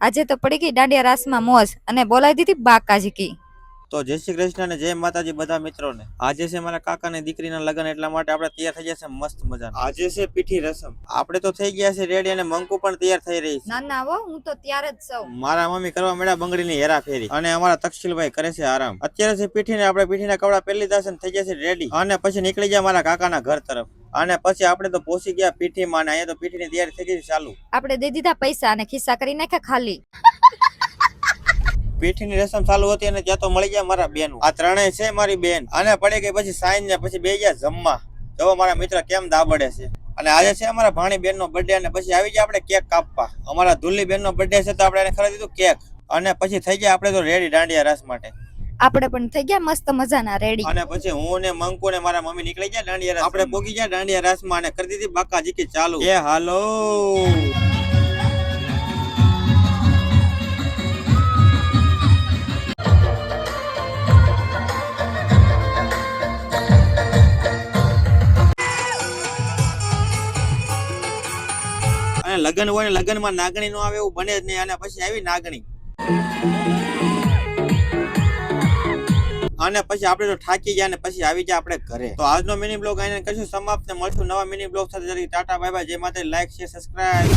આજે તો પડી ગઈ દાંડિયા રાસમાં મોજ અને બોલાવી દીધી બાકાજી કી. તો જય શ્રી કૃષ્ણ અને જય માતાજી બધા મિત્રોને. આજે છે મારા કાકાની દીકરીના લગ્ન, એટલા માટે આપણે તૈયાર થઈ ગયા છે મસ્ત મજા. આજે છે પીઠી રસમ. આપણે તો થઈ ગયા છે રેડી અને મંકુ પણ તૈયાર થઈ રહી છે. ના ના હો, હું તો તૈયાર જ છું. મારા મમ્મી કરવા મળ્યા બંગડીની હેરા ફેરી અને અમારા તક્ષિલભાઈ કરે છે આરામ. અત્યારે છે પીઠીને આપણે પીઠીના કપડા પહેરી લીધા છે, થઈ ગયા છે રેડી અને પછી નીકળી ગયા મારા કાકાના ઘર તરફ. અને પછી આપણે તો પહોંચી ગયા પીઠીમાં અને અહીંયા તો પીઠીની તૈયારી થઈ ગઈ ચાલુ. આપણે દઈ દીધા પૈસા અને ખિસ્સા કરી નાખ્યા ખાલી. પીઠીની રસમ ચાલુ હતી અને ત્યાં તો મળી ગયા મારા બેન. આ ત્રણેય છે મારી બેન. અને પડી ગઈ પછી સાંજ ને પછી બે ગયા જમવા. જો મારા મિત્ર કેમ દાબડે છે. અને આજે છે અમારા ભાણી બેન નો બર્થડે અને પછી આવી ગયા આપણે કેક કાપવા. અમારા ધુલ્લી બેન નો બર્થડે છે તો આપણે એને ખરીદી દીધું કેક. અને પછી થઈ ગયા આપણે તો રેડી દાંડિયા રાસ માટે. આપણે પણ થઈ ગયા મસ્ત મજાના રેડી. અને પછી હું ને મંકુ ને મારા મમ્મી નીકળી ગયા દાંડિયા રાસ. આપણે પોગી ગયા દાંડિયા રાસ માં અને કરી દીધી બાકાજી કી ચાલુ. એ હાલો લગન હોય ને લગન માં નાગણી નો આવે એવું બને જ નહીં. અને પછી આવી નાગણી અને પછી આપણે તો થાકી ગયા ને પછી આવી ગયા આપણે ઘરે. તો આજનો મિની બ્લોગ આને કશું સમાપ્ત ને મળશું નવા મિની બ્લોગ સાથે. ટાટા બાય બાય, જય માતાજી, લાઈક શેર સબસ્ક્રાઇબ.